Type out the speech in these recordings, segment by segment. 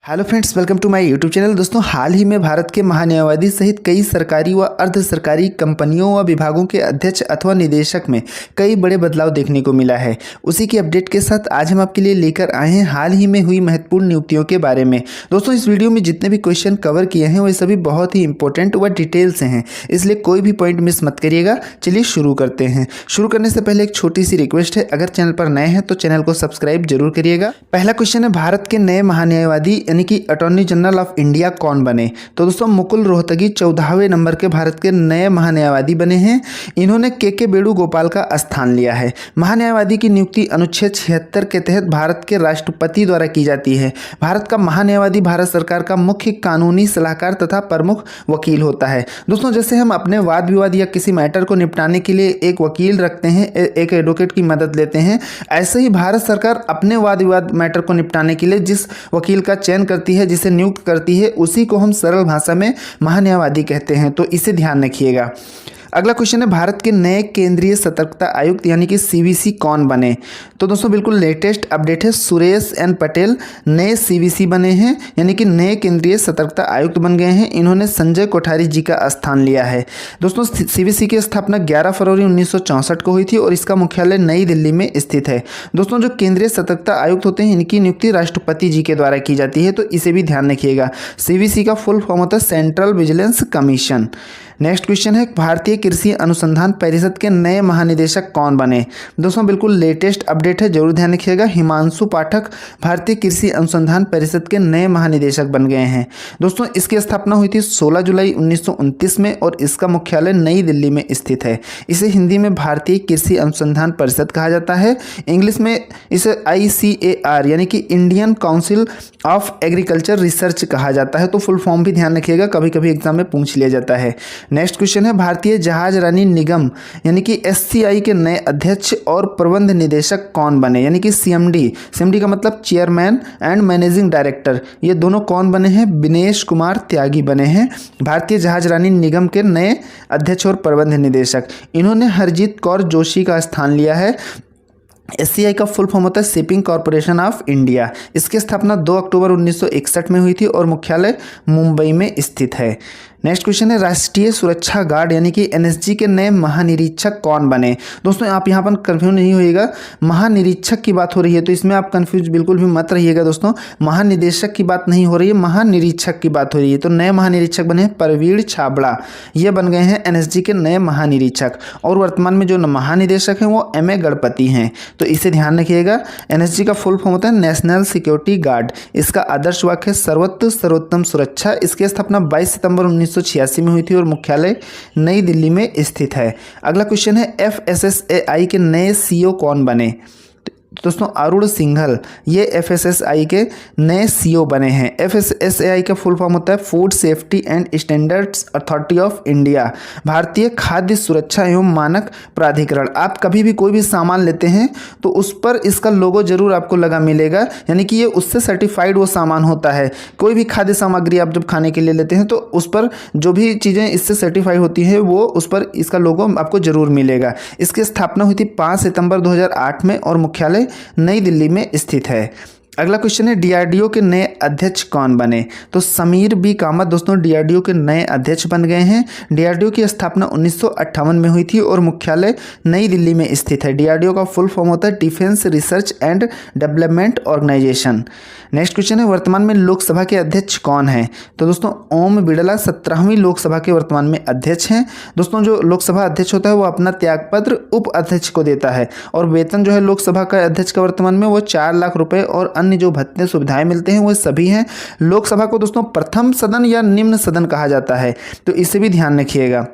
Hello friends, welcome to my YouTube channel. दोस्तों, हाल ही में भारत के महान्यायवादी सहित कई सरकारी व अर्ध सरकारी कंपनियों व विभागों के अध्यक्ष अथवा निदेशक में कई बड़े बदलाव देखने को मिला है। उसी की अपडेट के साथ आज हम आपके लिए लेकर आए हैं हाल ही में हुई महत्वपूर्ण नियुक्तियों के बारे में। दोस्तों, इस वीडियो में जितने भी क्वेश्चन कवर किए हैं वे सभी बहुत ही इंपॉर्टेंट व डिटेल से हैं, इसलिए कोई भी पॉइंट मिस मत करिएगा। चलिए शुरू करते हैं। शुरू करने से पहले एक छोटी सी रिक्वेस्ट है, अगर चैनल पर नए हैं तो चैनल को सब्सक्राइब जरूर करिएगा। पहला क्वेश्चन है, भारत के नए महान्यायवादी यानी कि अटॉर्नी जनरल ऑफ इंडिया कौन बने? तो दोस्तों, मुकुल रोहतगी 14वें नंबर के भारत के नए महान्यायवादी बने हैं। इन्होंने के वेणुगोपाल का स्थान लिया है। महान्यायवादी की नियुक्ति अनुच्छेद 76 के तहत भारत के राष्ट्रपति द्वारा की जाती है। भारत का महान्यायवादी भारत सरकार का मुख्य कानूनी सलाहकार तथा प्रमुख वकील होता है। दोस्तों, जैसे हम अपने वाद विवाद या किसी मैटर को निपटाने के लिए एक वकील रखते हैं, एक एडवोकेट की मदद लेते हैं, ऐसे ही भारत सरकार अपने वाद विवाद मैटर को निपटाने के लिए जिस वकील का चयन करती है, जिसे नियुक्त करती है, उसी को हम सरल भाषा में महान्यायवादी कहते हैं। तो इसे ध्यान रखिएगा। अगला क्वेश्चन है, भारत के नए केंद्रीय सतर्कता आयुक्त यानी कि सीवीसी कौन बने? तो दोस्तों, बिल्कुल लेटेस्ट अपडेट है, सुरेश एन पटेल नए सीवीसी बने हैं, यानी कि नए केंद्रीय सतर्कता आयुक्त बन गए हैं। इन्होंने संजय कोठारी जी का स्थान लिया है। दोस्तों, सीवीसी की स्थापना 11 फरवरी 1964 को हुई थी और इसका मुख्यालय नई दिल्ली में स्थित है। दोस्तों, जो केंद्रीय सतर्कता आयुक्त होते हैं, इनकी नियुक्ति राष्ट्रपति जी के द्वारा की जाती है, तो इसे भी ध्यान रखिएगा। सीवीसी का फुल फॉर्म होता है central vigilance commission. Next question है, भारतीय कृषि अनुसंधान परिषद के नए महानिदेशक कौन बने? दोस्तों, बिल्कुल लेटेस्ट अपडेट है, जरूर ध्यान रखिएगा। हिमांशु पाठक भारतीय कृषि अनुसंधान परिषद के नए महानिदेशक बन गए हैं। दोस्तों, इसकी स्थापना हुई थी 16 जुलाई 1929 में और इसका मुख्यालय नई दिल्ली में स्थित है। इसे हिंदी में भारतीय कृषि अनुसंधान परिषद कहा जाता है। इंग्लिश में इसे ICAR यानी कि Indian council of agriculture research कहा जाता है। तो फुल फॉर्म भी ध्यान रखिएगा, कभी कभी एग्जाम में पूछ लिया जाता है। नेक्स्ट क्वेश्चन है, भारतीय जहाज रानी निगम यानी कि SCI के नए अध्यक्ष और प्रबंध निदेशक कौन बने? यानी कि CMD का मतलब चेयरमैन एंड मैनेजिंग डायरेक्टर, ये दोनों कौन बने हैं? दिनेश कुमार त्यागी बने हैं भारतीय जहाज रानी निगम के नए अध्यक्ष और प्रबंध निदेशक। इन्होंने हरजीत कौर जोशी का स्थान लिया है। SCI का फुल फॉर्म होता है शिपिंग कॉरपोरेशन ऑफ इंडिया। इसकी स्थापना 2 अक्टूबर 1961 में हुई थी और मुख्यालय मुंबई में स्थित है। नेक्स्ट क्वेश्चन है, राष्ट्रीय सुरक्षा गार्ड यानी कि NSG के नए महानिरीक्षक कौन बने? दोस्तों, आप यहाँ पर कंफ्यूज नहीं होइएगा, महानिरीक्षक की बात हो रही है, तो इसमें आप कंफ्यूज बिल्कुल भी मत रहिएगा। दोस्तों, महानिदेशक की बात नहीं हो रही है, महानिरीक्षक की बात हो रही है। तो नए महानिरीक्षक बने हैं प्रवीण छाबड़ा, ये बन गए हैं NSG के नए महानिरीक्षक। और वर्तमान में जो महानिदेशक हैं वो MA गणपति हैं, तो इसे ध्यान रखिएगा। NSG का फुल फॉर्म होता है नेशनल सिक्योरिटी गार्ड। इसका आदर्श वाक्य है सर्वत्र सर्वोत्तम सुरक्षा। इसकी स्थापना 22 सितंबर 1986 में हुई थी और मुख्यालय नई दिल्ली में स्थित है। अगला क्वेश्चन है, FSSAI के नए CEO कौन बने? दोस्तों, अरुण सिंघल ये FSSAI के नए CEO बने हैं। FSSAI का फुल फॉर्म होता है food safety and standards authority of India, भारतीय खाद्य सुरक्षा एवं मानक प्राधिकरण। आप कभी भी कोई भी सामान लेते हैं तो उस पर इसका लोगो जरूर आपको लगा मिलेगा, यानी कि ये उससे सर्टिफाइड वो सामान होता है। कोई भी खाद्य सामग्री आप जब खाने के लिए लेते हैं तो उस पर जो भी चीज़ें इससे सर्टिफाइड होती हैं वो उस पर इसका लोगो आपको जरूर मिलेगा। इसकी स्थापना हुई थी 5 सितंबर 2008 में और मुख्यालय नई दिल्ली में स्थित है। अगला क्वेश्चन है, DRDO के नए अध्यक्ष कौन बने? तो समीर बी कामत दोस्तों DRDO के नए अध्यक्ष बन गए हैं। DRDO की स्थापना 1958 में हुई थी और मुख्यालय नई दिल्ली में स्थित है। DRDO का फुल फॉर्म होता है defence research and development organisation. Next question है, वर्तमान में लोकसभा के अध्यक्ष कौन है? तो दोस्तों, ओम बिड़ला 17वीं लोकसभा के वर्तमान में अध्यक्ष हैं। दोस्तों, जो लोकसभा अध्यक्ष होता है वो अपना त्यागपत्र उप अध्यक्ष को देता है और वेतन जो है लोकसभा का अध्यक्ष का वर्तमान में वो 4 लाख रुपए और अन्य जो भत्ते सुविधाएं मिलते हैं वो सभी हैं। लोकसभा को दोस्तों प्रथम सदन या निम्न सदन कहा जाता है, तो इसे भी ध्यान रखिएगा।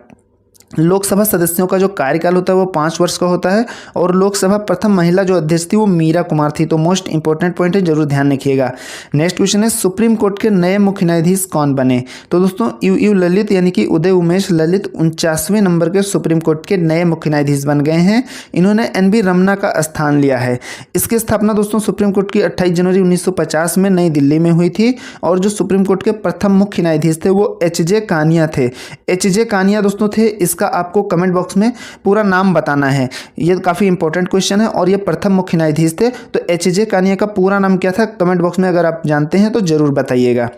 लोकसभा सदस्यों का जो कार्यकाल होता है वो 5 वर्ष का होता है और लोकसभा प्रथम महिला जो अध्यक्ष थी वो मीरा कुमार थी। तो मोस्ट इंपॉर्टेंट पॉइंट है, जरूर ध्यान रखिएगा। नेक्स्ट क्वेश्चन है, सुप्रीम कोर्ट के नए मुख्य न्यायाधीश कौन बने? तो दोस्तों, UU ललित यानी कि उदय उमेश ललित 49वें नंबर के सुप्रीम कोर्ट के नए मुख्य न्यायाधीश बन गए हैं। इन्होंने NB रमन्ना का स्थान लिया है। इसकी स्थापना दोस्तों सुप्रीम कोर्ट की 28 जनवरी 1950 में नई दिल्ली में हुई थी और जो सुप्रीम कोर्ट के प्रथम मुख्य न्यायाधीश थे वो HJ कानिया थे। HJ कानिया दोस्तों थे इसका आपको कमेंट बॉक्स में पूरा नाम बताना है। ये काफ़ी इंपॉर्टेंट क्वेश्चन है और ये प्रथम मुख्य न्यायाधीश थे। तो एच.जे. कानिया का पूरा नाम क्या था, कमेंट बॉक्स में अगर आप जानते हैं तो ज़रूर बताइएगा।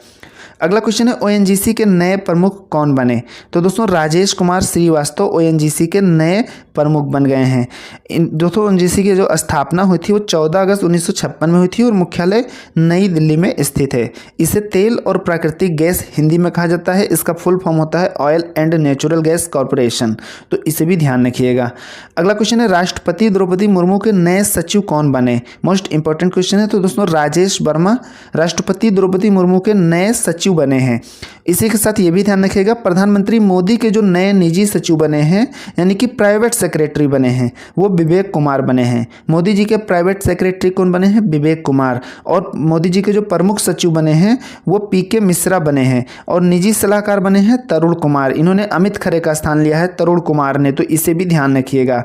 अगला क्वेश्चन है ओएनजीसी के नए प्रमुख कौन बने। तो दोस्तों राजेश कुमार श्रीवास्तव ओएनजीसी के नए प्रमुख बन गए हैं। दोस्तों ओएनजीसी की जो स्थापना हुई थी वो 14 अगस्त 1956 में हुई थी और मुख्यालय नई दिल्ली में स्थित है। इसे तेल और प्राकृतिक गैस हिंदी में कहा जाता है। इसका फुल फॉर्म होता है oil and natural gas corporation, तो इसे भी ध्यान रखिएगा। अगला क्वेश्चन है राष्ट्रपति द्रौपदी मुर्मू के नए सचिव कौन बने। मोस्ट इंपॉर्टेंट क्वेश्चन है। तो दोस्तों राजेश वर्मा राष्ट्रपति द्रौपदी मुर्मू के नए सचिव बने हैं। इसी के साथ ये भी ध्यान रखिएगा प्रधानमंत्री मोदी के जो नए निजी सचिव बने हैं यानी कि प्राइवेट सेक्रेटरी बने हैं वो विवेक कुमार बने हैं। मोदी जी के प्राइवेट सेक्रेटरी कौन बने हैं, विवेक कुमार। और मोदी जी के जो प्रमुख सचिव बने हैं वो पीके मिश्रा बने हैं और निजी सलाहकार बने हैं तरुण कुमार। इन्होंने अमित खरे का स्थान लिया है तरुण कुमार ने, तो इसे भी ध्यान रखिएगा।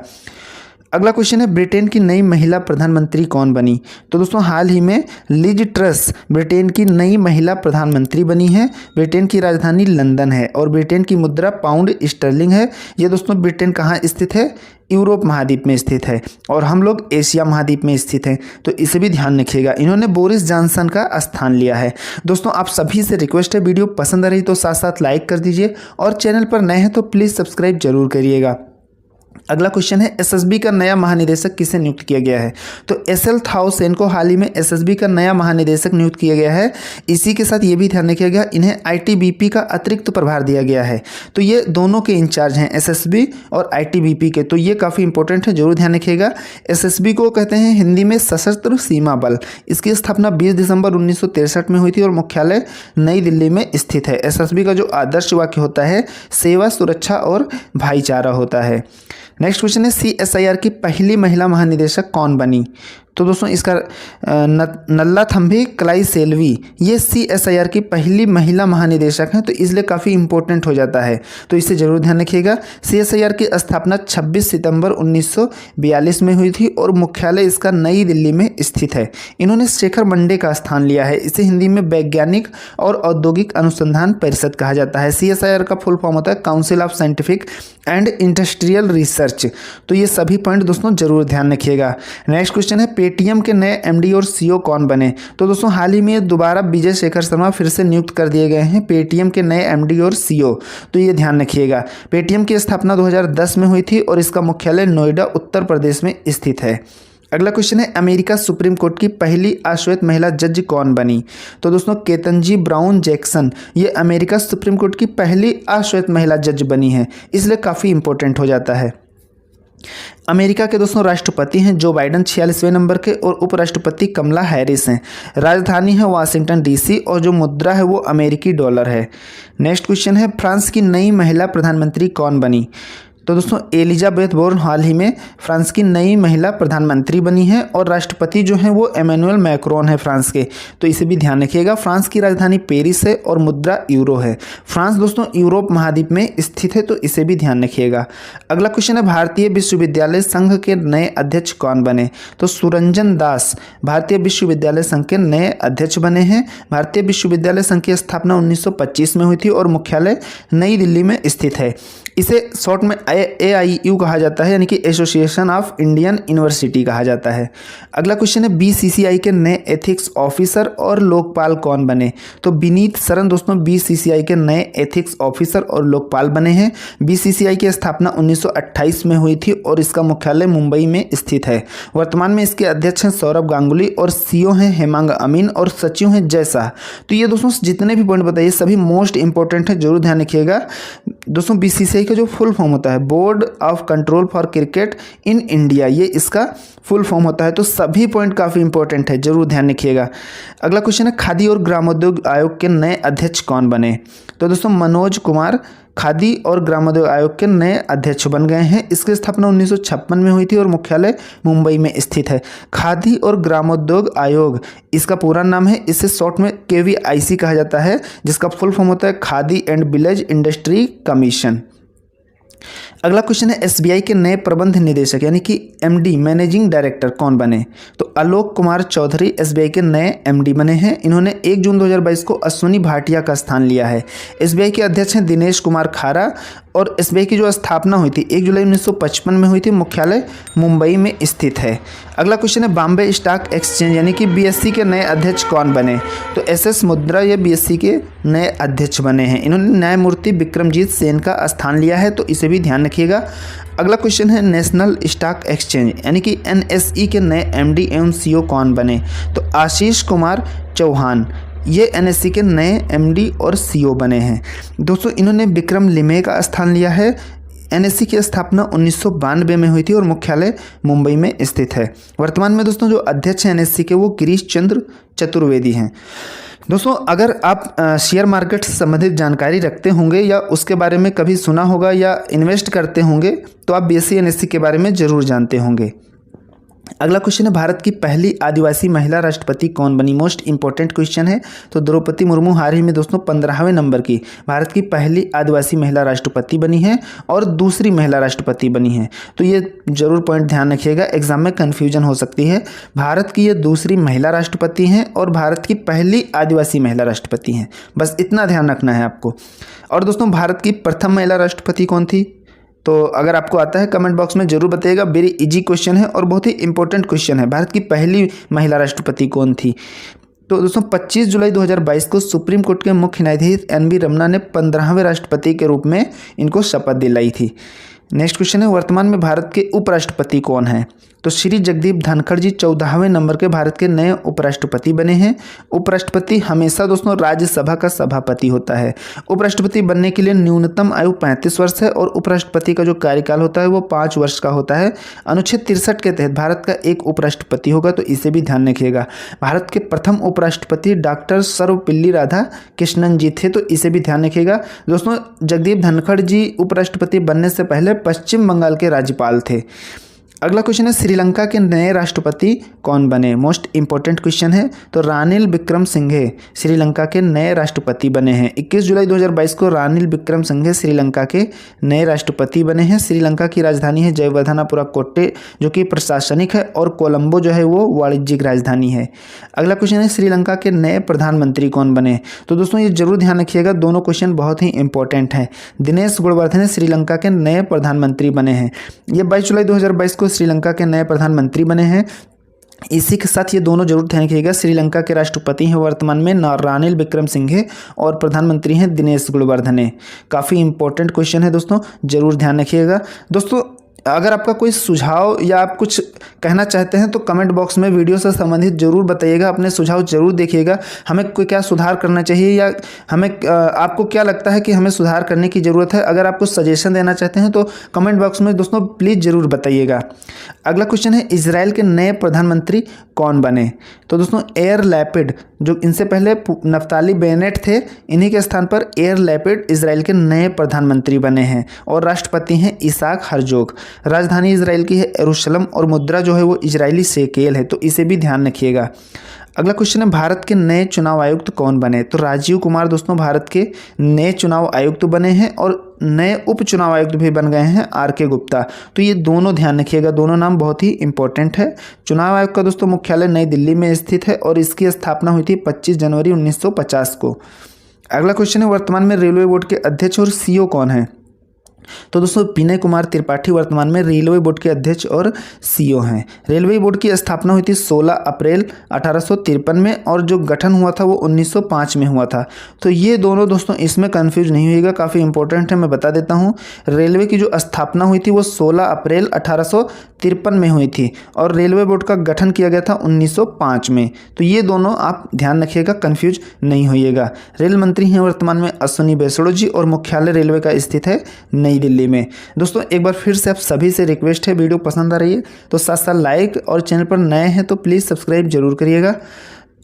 अगला क्वेश्चन है ब्रिटेन की नई महिला प्रधानमंत्री कौन बनी। तो दोस्तों हाल ही में लिज ट्रस ब्रिटेन की नई महिला प्रधानमंत्री बनी है। ब्रिटेन की राजधानी लंदन है और ब्रिटेन की मुद्रा पाउंड स्टर्लिंग है। ये दोस्तों ब्रिटेन कहाँ स्थित है, यूरोप महाद्वीप में स्थित है और हम लोग एशिया महाद्वीप में स्थित हैं, तो इसे भी ध्यान रखिएगा। इन्होंने बोरिस जॉनसन का स्थान लिया है। दोस्तों आप सभी से रिक्वेस्ट है वीडियो पसंद आ रही तो साथ साथ लाइक कर दीजिए और चैनल पर नए हैं तो प्लीज़ सब्सक्राइब जरूर करिएगा। अगला क्वेश्चन है एसएसबी का नया महानिदेशक किसे नियुक्त किया गया है। तो एसएल थाओ सेन को हाल ही में एसएसबी का नया महानिदेशक नियुक्त किया गया है। इसी के साथ ये भी ध्यान रखिएगा इन्हें आईटीबीपी का अतिरिक्त प्रभार दिया गया है। तो ये दोनों के इंचार्ज हैं एसएसबी और आईटीबीपी के, तो ये काफ़ी इंपॉर्टेंट है, जरूर ध्यान रखिएगा। एसएसबी को कहते हैं हिंदी में सशस्त्र सीमा बल। इसकी स्थापना 20 दिसंबर 1963 में हुई थी और मुख्यालय नई दिल्ली में स्थित है। एसएसबी का जो आदर्श वाक्य होता है सेवा, सुरक्षा और भाईचारा होता है। नेक्स्ट क्वेश्चन है सीएसआईआर की पहली महिला महानिदेशक कौन बनी। तो दोस्तों इसका नल्लाथंबी कलाईसेल्वी ये सीएसआईआर की पहली महिला महानिदेशक हैं, तो इसलिए काफ़ी इंपॉर्टेंट हो जाता है, तो इसे जरूर ध्यान रखिएगा। सीएसआईआर की स्थापना 26 सितंबर 1942 में हुई थी और मुख्यालय इसका नई दिल्ली में स्थित है। इन्होंने शेखर मंडे का स्थान लिया है। इसे हिंदी में वैज्ञानिक और औद्योगिक अनुसंधान परिषद कहा जाता है। सीएसआईआर का फुल फॉर्म होता है council of scientific and industrial research. तो ये सभी पॉइंट दोस्तों जरूर ध्यान रखिएगा। नेक्स्ट क्वेश्चन है पेटीएम के नए एमडी और सीईओ कौन बने। तो दोस्तों हाल ही में दोबारा विजय शेखर शर्मा फिर से नियुक्त कर दिए गए हैं पेटीएम के नए एमडी और सीईओ, तो ये ध्यान रखिएगा। पेटीएम की स्थापना 2010 में हुई थी और इसका मुख्यालय नोएडा उत्तर प्रदेश में स्थित है। अगला क्वेश्चन है अमेरिका सुप्रीम कोर्ट की पहली अश्वेत महिला जज कौन बनी। तो दोस्तों केतनजी ब्राउन जैक्सन ये अमेरिका सुप्रीम कोर्ट की पहली अश्वेत महिला जज बनी है, इसलिए काफ़ी इंपॉर्टेंट हो जाता है। अमेरिका के दोस्तों राष्ट्रपति हैं जो बाइडन 46वें नंबर के और उपराष्ट्रपति कमला हैरिस हैं। राजधानी है वाशिंगटन डीसी और जो मुद्रा है वो अमेरिकी डॉलर है। नेक्स्ट क्वेश्चन है फ्रांस की नई महिला प्रधानमंत्री कौन बनी। तो दोस्तों एलिजाबेथ बोर्न हाल ही में फ्रांस की नई महिला प्रधानमंत्री बनी है और राष्ट्रपति जो हैं वो एमेनुअल मैक्रोन है फ्रांस के, तो इसे भी ध्यान रखिएगा। फ्रांस की राजधानी पेरिस है और मुद्रा यूरो है। फ्रांस दोस्तों यूरोप महाद्वीप में स्थित है, तो इसे भी ध्यान रखिएगा। अगला क्वेश्चन है भारतीय विश्वविद्यालय संघ के नए अध्यक्ष कौन बने। तो सुरंजन दास भारतीय विश्वविद्यालय संघ के नए अध्यक्ष बने हैं। भारतीय विश्वविद्यालय संघ की स्थापना 1925 में हुई थी और मुख्यालय नई दिल्ली में स्थित है। इसे शॉर्ट में AIU कहा जाता है, यानी कि एसोसिएशन ऑफ इंडियन यूनिवर्सिटी कहा जाता है। अगला क्वेश्चन है BCCI के नए एथिक्स ऑफिसर और लोकपाल कौन बने। तो विनीत सरन दोस्तों BCCI के नए एथिक्स ऑफिसर और लोकपाल बने हैं। BCCI की स्थापना 1928 में हुई थी और इसका मुख्यालय मुंबई में स्थित है। वर्तमान में इसके अध्यक्ष हैं सौरभ गांगुली और CEO हैं हेमांग अमीन और सचिव हैं जय शाह। तो ये दोस्तों जितने भी पॉइंट बताइए सभी मोस्ट इंपॉर्टेंट है, जरूर ध्यान रखिएगा। दोस्तों BCCI का जो फुल फॉर्म होता है board of control for cricket in India, ये इसका फुल फॉर्म होता है, तो सभी पॉइंट काफ़ी इंपॉर्टेंट है, जरूर ध्यान रखिएगा। अगला क्वेश्चन है खादी और ग्रामोद्योग आयोग के नए अध्यक्ष कौन बने। तो दोस्तों मनोज कुमार खादी और ग्रामोद्योग आयोग के नए अध्यक्ष बन गए हैं। इसकी स्थापना 1956 में हुई थी और मुख्यालय मुंबई में स्थित है। खादी और ग्रामोद्योग आयोग इसका पूरा नाम है, इसे शॉर्ट में KVIC कहा जाता है, जिसका फुल फॉर्म होता है khadi and village industry commission. अगला क्वेश्चन है SBI के नए प्रबंध निदेशक यानी कि MD मैनेजिंग डायरेक्टर कौन बने। तो आलोक कुमार चौधरी SBI के नए MD बने हैं। इन्होंने 1 जून 2022 को अश्विनी भाटिया का स्थान लिया है। SBI के अध्यक्ष हैं दिनेश कुमार खारा और एसबीआई की जो स्थापना हुई थी 1 जुलाई 1955 में हुई थी, मुख्यालय मुंबई में स्थित है। अगला क्वेश्चन है बॉम्बे स्टॉक एक्सचेंज यानी कि बीएसई के नए अध्यक्ष कौन बने? तो एसएस मुद्रा ये बीएसई के नए अध्यक्ष बने हैं। इन्होंने न्यायमूर्ति विक्रमजीत सेन का स्थान लिया है, तो इसे भी ध्यान रखिएगा। अगला क्वेश्चन है नेशनल स्टॉक एक्सचेंज यानी कि एनएसई के नए एमडी एवं सीईओ कौन बने? तो आशीष कुमार चौहान ये एनएसई के नए एमडी और सीईओ बने हैं। दोस्तों इन्होंने विक्रम लिम्हे का स्थान लिया है। एनएसई की स्थापना 1992 में हुई थी और मुख्यालय मुंबई में स्थित है। वर्तमान में दोस्तों जो अध्यक्ष हैं एनएसई के वो गिरीश चंद्र चतुर्वेदी हैं। दोस्तों अगर आप शेयर मार्केट से संबंधित जानकारी रखते होंगे या उसके बारे में कभी सुना होगा या इन्वेस्ट करते होंगे तो आप बीएसई एनएसई के बारे में ज़रूर जानते होंगे। अगला क्वेश्चन है भारत की पहली आदिवासी महिला राष्ट्रपति कौन बनी? मोस्ट इंपॉर्टेंट क्वेश्चन है। तो द्रौपदी मुर्मू हाल ही में दोस्तों 15वें नंबर की भारत की पहली आदिवासी महिला राष्ट्रपति बनी है और दूसरी महिला राष्ट्रपति बनी है। तो ये जरूर पॉइंट ध्यान रखिएगा, एग्जाम में कन्फ्यूजन हो सकती है। भारत की ये दूसरी महिला राष्ट्रपति हैं और भारत की पहली आदिवासी महिला राष्ट्रपति हैं, बस इतना ध्यान रखना है आपको। और दोस्तों भारत की प्रथम महिला राष्ट्रपति कौन थी? तो अगर आपको आता है कमेंट बॉक्स में जरूर बताइएगा। वेरी इजी क्वेश्चन है और बहुत ही इंपॉर्टेंट क्वेश्चन है। भारत की पहली महिला राष्ट्रपति कौन थी? तो दोस्तों 25 जुलाई 2022 को सुप्रीम कोर्ट के मुख्य न्यायाधीश एन.वी. रमन्ना ने 15वें राष्ट्रपति के रूप में इनको शपथ दिलाई थी। नेक्स्ट क्वेश्चन है वर्तमान में भारत के उपराष्ट्रपति कौन हैं? तो श्री जगदीप धनखड़ जी 14वें नंबर के भारत के नए उपराष्ट्रपति बने हैं। उपराष्ट्रपति हमेशा दोस्तों राज्यसभा का सभापति होता है। उपराष्ट्रपति बनने के लिए न्यूनतम आयु 35 वर्ष है और उपराष्ट्रपति का जो कार्यकाल होता है वो 5 वर्ष का होता है। अनुच्छेद 63 के तहत भारत का एक उपराष्ट्रपति होगा, तो इसे भी ध्यान रखिएगा। भारत के प्रथम उपराष्ट्रपति डॉक्टर सर्वपल्ली राधाकृष्णन जी थे, तो इसे भी ध्यान रखिएगा। दोस्तों जगदीप धनखड़ जी उपराष्ट्रपति बनने से पहले पश्चिम बंगाल के राज्यपाल थे। अगला क्वेश्चन है श्रीलंका के नए राष्ट्रपति कौन बने? मोस्ट इंपॉर्टेंट क्वेश्चन है। तो रानिल विक्रमसिंघे श्रीलंका के नए राष्ट्रपति बने हैं। 21 जुलाई 2022 को रानिल विक्रमसिंघे श्रीलंका के नए राष्ट्रपति बने हैं। श्रीलंका की राजधानी है जयवर्धनापुरा कोट्टे जो कि प्रशासनिक है और कोलंबो जो है वो वाणिज्यिक राजधानी है। अगला क्वेश्चन है श्रीलंका के नए प्रधानमंत्री कौन बने? तो दोस्तों ये जरूर ध्यान रखिएगा, दोनों क्वेश्चन बहुत ही इंपॉर्टेंट हैं। दिनेश गुणवर्धने श्रीलंका के नए प्रधानमंत्री बने हैं। ये 22 जुलाई 2022 को श्रीलंका के नए प्रधानमंत्री बने हैं। इसी के साथ ये दोनों जरूर ध्यान रखिएगा, श्रीलंका के राष्ट्रपति हैं वर्तमान में रानिल विक्रमसिंघे और प्रधानमंत्री हैं दिनेश गुणवर्धने। काफ़ी इंपॉर्टेंट क्वेश्चन है दोस्तों, जरूर ध्यान रखिएगा। दोस्तों अगर आपका कोई सुझाव या आप कुछ कहना चाहते हैं तो कमेंट बॉक्स में वीडियो से संबंधित जरूर बताइएगा। अपने सुझाव जरूर देखिएगा, हमें कोई क्या सुधार करना चाहिए या हमें आपको क्या लगता है कि हमें सुधार करने की ज़रूरत है। अगर आप कुछ सजेशन देना चाहते हैं तो कमेंट बॉक्स में दोस्तों प्लीज़ ज़रूर बताइएगा। अगला क्वेश्चन है इजराइल के नए प्रधानमंत्री कौन बने? तो दोस्तों एयर लैपिड, जो इनसे पहले नफ्ताली बेनेट थे, इन्हीं के स्थान पर एयर लैपिड इजराइल के नए प्रधानमंत्री बने हैं और राष्ट्रपति हैं इसाक हर्जोग। राजधानी इजराइल की है यरूशलेम और मुद्रा जो है वो इजरायली शेकेल है, तो इसे भी ध्यान रखिएगा। अगला क्वेश्चन है भारत के नए चुनाव आयुक्त कौन बने? तो राजीव कुमार दोस्तों भारत के नए चुनाव आयुक्त बने हैं और नए उप चुनाव आयुक्त भी बन गए हैं आर.के. गुप्ता। तो ये दोनों ध्यान रखिएगा, दोनों नाम बहुत ही इंपॉर्टेंट है। चुनाव आयोग का दोस्तों मुख्यालय नई दिल्ली में स्थित है और इसकी स्थापना हुई थी 25 जनवरी 1950 को। अगला क्वेश्चन है वर्तमान में रेलवे बोर्ड के अध्यक्ष और सीईओ कौन है? तो दोस्तों विनय कुमार त्रिपाठी वर्तमान में रेलवे बोर्ड के अध्यक्ष और सीईओ हैं। रेलवे बोर्ड की स्थापना हुई थी 16 अप्रैल 1853 में और जो गठन हुआ था वो 1905 में हुआ था। तो ये दोनों दोस्तों इसमें कंफ्यूज नहीं होइएगा, काफ़ी इंपॉर्टेंट है, मैं बता देता हूँ। रेलवे की जो स्थापना हुई थी वो 16 अप्रैल 1853 में हुई थी और रेलवे बोर्ड का गठन किया गया था 1905 में। तो ये दोनों आप ध्यान रखिएगा, कंफ्यूज नहीं होइएगा। रेल मंत्री हैं वर्तमान में अश्विनी वैष्णव जी और मुख्यालय रेलवे का स्थित है नई दिल्ली में। दोस्तों एक बार फिर से आप सभी से रिक्वेस्ट है, वीडियो पसंद आ रही है तो साथ साथ लाइक और चैनल पर नए हैं तो प्लीज़ सब्सक्राइब जरूर करिएगा।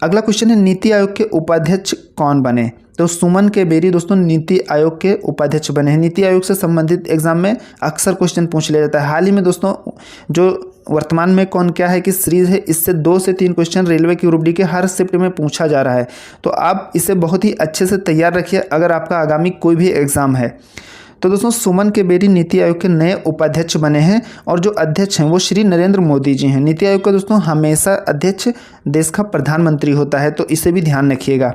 अगला क्वेश्चन है नीति आयोग के उपाध्यक्ष कौन बने? तो सुमन के बेरी दोस्तों नीति आयोग के उपाध्यक्ष बने हैं। नीति आयोग से संबंधित एग्जाम में अक्सर क्वेश्चन पूछ लिया जाता है। हाल ही में दोस्तों जो वर्तमान में कौन क्या है कि सीरीज है, इससे 2 से 3 क्वेश्चन रेलवे की ग्रुप डी के हर शिफ्ट में पूछा जा रहा है, तो आप इसे बहुत ही अच्छे से तैयार रखिए अगर आपका आगामी कोई भी एग्ज़ाम है। तो दोस्तों सुमन के बेरी नीति आयोग के नए उपाध्यक्ष बने हैं और जो अध्यक्ष हैं वो श्री नरेंद्र मोदी जी हैं। नीति आयोग का दोस्तों हमेशा अध्यक्ष देश का प्रधानमंत्री होता है, तो इसे भी ध्यान रखिएगा।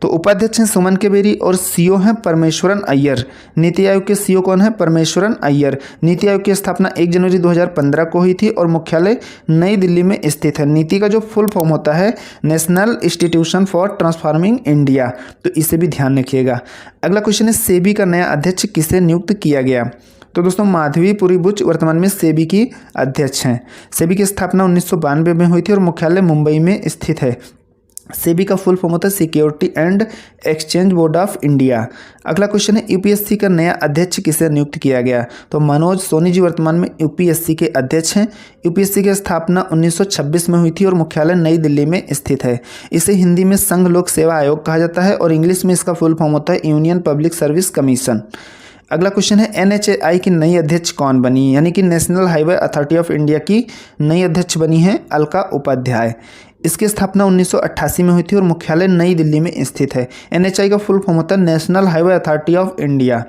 तो उपाध्यक्ष हैं सुमन के बेरी और सीईओ हैं परमेश्वरन अय्यर। नीति आयोग के सीईओ कौन है? परमेश्वरन अय्यर। नीति आयोग की स्थापना 1 जनवरी 2015 को हुई थी और मुख्यालय नई दिल्ली में स्थित है। नीति का जो फुल फॉर्म होता है national institution for transforming India, तो इसे भी ध्यान रखिएगा। अगला क्वेश्चन है सेबी का नया अध्यक्ष किसे नियुक्त किया गया? तो दोस्तों माधवी पुरी बुच वर्तमान में सेबी की अध्यक्ष हैं। सेबी की स्थापना 1992 में हुई थी और मुख्यालय मुंबई में स्थित है। सेबी का फुल फॉर्म होता है security and exchange board of India. अगला क्वेश्चन है यूपीएससी का नया अध्यक्ष किसे नियुक्त किया गया? तो मनोज सोनी जी वर्तमान में यूपीएससी के अध्यक्ष हैं। यूपीएससी की स्थापना 1926 में हुई थी और मुख्यालय नई दिल्ली में स्थित है। इसे हिंदी में संघ लोक सेवा आयोग कहा जाता है और इंग्लिश में इसका फुल फॉर्म होता है यूनियन पब्लिक सर्विस कमीशन। अगला क्वेश्चन है एनएचएआई की नई अध्यक्ष कौन बनी? यानी कि national highway authority of India की नई अध्यक्ष बनी है अलका उपाध्याय। इसकी स्थापना 1988 में हुई थी और मुख्यालय नई दिल्ली में स्थित है। एनएचएआई का फुल फॉर्म होता है national highway authority of India.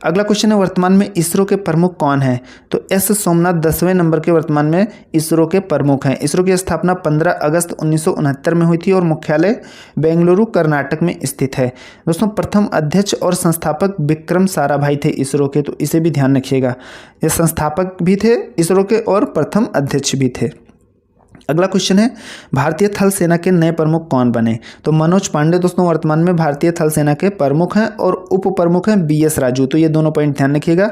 अगला क्वेश्चन है वर्तमान में इसरो के प्रमुख कौन है? तो एस सोमनाथ 10वें नंबर के वर्तमान में इसरो के प्रमुख हैं। इसरो की स्थापना 15 अगस्त 1969 में हुई थी और मुख्यालय बेंगलुरु कर्नाटक में स्थित है। दोस्तों प्रथम अध्यक्ष और संस्थापक विक्रम साराभाई थे इसरो के, तो इसे भी ध्यान रखिएगा। ये संस्थापक भी थे इसरो के और प्रथम अध्यक्ष भी थे। अगला क्वेश्चन है भारतीय थल सेना के नए प्रमुख कौन बने? तो मनोज पांडे दोस्तों वर्तमान में भारतीय थल सेना के प्रमुख हैं और उप प्रमुख हैं बीएस राजू। तो ये दोनों पॉइंट ध्यान रखिएगा।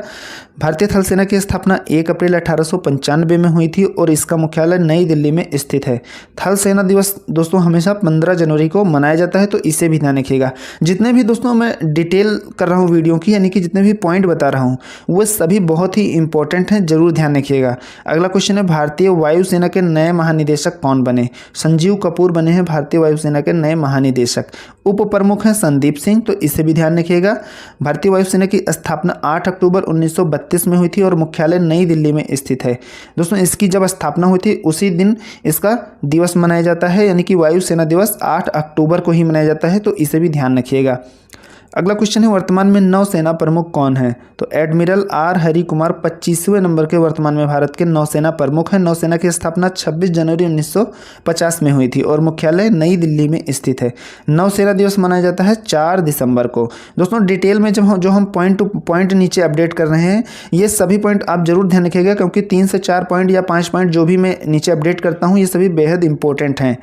भारतीय थल सेना की स्थापना 1 अप्रैल 1895 में हुई थी और इसका मुख्यालय नई दिल्ली में स्थित है। थल सेना दिवस दोस्तों हमेशा 15 जनवरी को मनाया जाता है, तो इसे भी ध्यान रखिएगा। जितने भी दोस्तों मैं डिटेल कर रहा हूँ वीडियो की, यानी कि जितने भी पॉइंट बता रहा हूँ वो सभी बहुत ही इंपॉर्टेंट हैं, जरूर ध्यान रखिएगा। अगला क्वेश्चन है भारतीय वायुसेना के नए महानिदेशक कौन बने? संजीव कपूर बने हैं भारतीय वायुसेना के नए महानिदेशक। उप प्रमुख हैं संदीप सिंह, तो इसे भी ध्यान रखिएगा। भारतीय वायुसेना की स्थापना 8 अक्टूबर 1932 में हुई थी और मुख्यालय नई दिल्ली में स्थित है। दोस्तों इसकी जब स्थापना हुई थी उसी दिन इसका दिवस मनाया जाता है, यानी कि वायुसेना दिवस 8 अक्टूबर को ही मनाया जाता है, तो इसे भी ध्यान रखिएगा। अगला क्वेश्चन है वर्तमान में नौसेना प्रमुख कौन है? तो एडमिरल आर हरि कुमार 25वें नंबर के वर्तमान में भारत के नौसेना प्रमुख हैं। नौसेना की स्थापना 26 जनवरी 1950 में हुई थी और मुख्यालय नई दिल्ली में स्थित है। नौसेना दिवस मनाया जाता है 4 दिसंबर को। दोस्तों डिटेल में जो हम पॉइंट टू पॉइंट नीचे अपडेट कर रहे हैं ये सभी पॉइंट आप जरूर ध्यान रखिएगा, क्योंकि 3 से 4 पॉइंट या 5 पॉइंट जो भी मैं नीचे अपडेट करता हूँ ये सभी बेहद इंपॉर्टेंट हैं।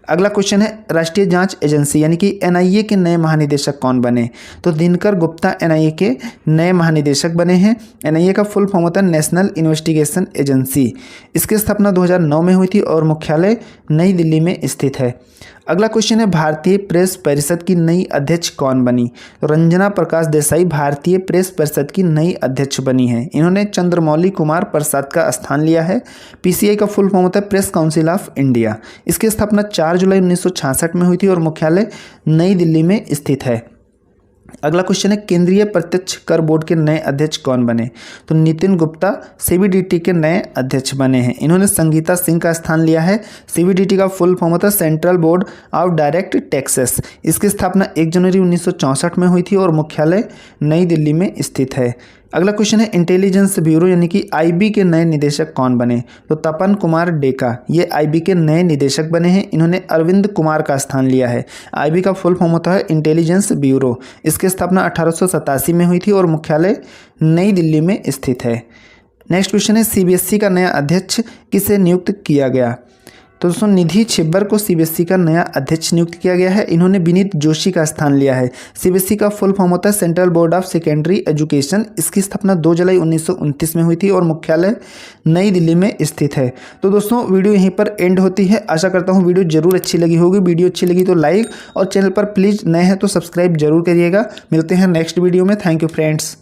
अगला क्वेश्चन है राष्ट्रीय जाँच एजेंसी यानी कि एनआईए के नए महानिदेशक कौन बने? तो दिनकर गुप्ता एनआईए के नए महानिदेशक बने हैं। एनआईए का फुल फॉर्म होता है नेशनल इन्वेस्टिगेशन एजेंसी। इसकी स्थापना 2009 में हुई थी और मुख्यालय नई दिल्ली में स्थित है। अगला क्वेश्चन है भारतीय प्रेस परिषद की नई अध्यक्ष कौन बनी? तो रंजना प्रकाश देसाई भारतीय प्रेस परिषद की नई अध्यक्ष बनी है। इन्होंने चंद्रमौली कुमार प्रसाद का स्थान लिया है। पीसीआई का फुल फॉर्म होता है प्रेस काउंसिल ऑफ इंडिया। इसकी स्थापना 4 जुलाई 1966 में हुई थी और मुख्यालय नई दिल्ली में स्थित है। अगला क्वेश्चन है केंद्रीय प्रत्यक्ष कर बोर्ड के नए अध्यक्ष कौन बने? तो नितिन गुप्ता सीबीडीटी के नए अध्यक्ष बने हैं। इन्होंने संगीता सिंह का स्थान लिया है। सीबीडीटी का फुल फॉर्म होता है central board of direct taxes. इसकी स्थापना 1 जनवरी 1964 में हुई थी और मुख्यालय नई दिल्ली में स्थित है। अगला क्वेश्चन है इंटेलिजेंस ब्यूरो यानी कि आईबी के नए निदेशक कौन बने? तो तपन कुमार डेका ये आईबी के नए निदेशक बने हैं। इन्होंने अरविंद कुमार का स्थान लिया है। आईबी का फुल फॉर्म होता है इंटेलिजेंस ब्यूरो। इसकी स्थापना 1887 में हुई थी और मुख्यालय नई दिल्ली में स्थित है। नेक्स्ट क्वेश्चन है सीबीएसई का नया अध्यक्ष किसे नियुक्त किया गया? तो दोस्तों निधि छिब्बर को सीबीएसई का नया अध्यक्ष नियुक्त किया गया है। इन्होंने विनीत जोशी का स्थान लिया है। सीबीएसई का फुल फॉर्म होता है central board of secondary education. इसकी स्थापना 2 जुलाई 1929 में हुई थी और मुख्यालय नई दिल्ली में स्थित है। तो दोस्तों वीडियो यहीं पर एंड होती है। आशा करता हूँ वीडियो जरूर अच्छी लगी होगी। वीडियो अच्छी लगी तो लाइक और चैनल पर प्लीज़ नए हैं तो सब्सक्राइब जरूर करिएगा। मिलते हैं नेक्स्ट वीडियो में। Thank you friends.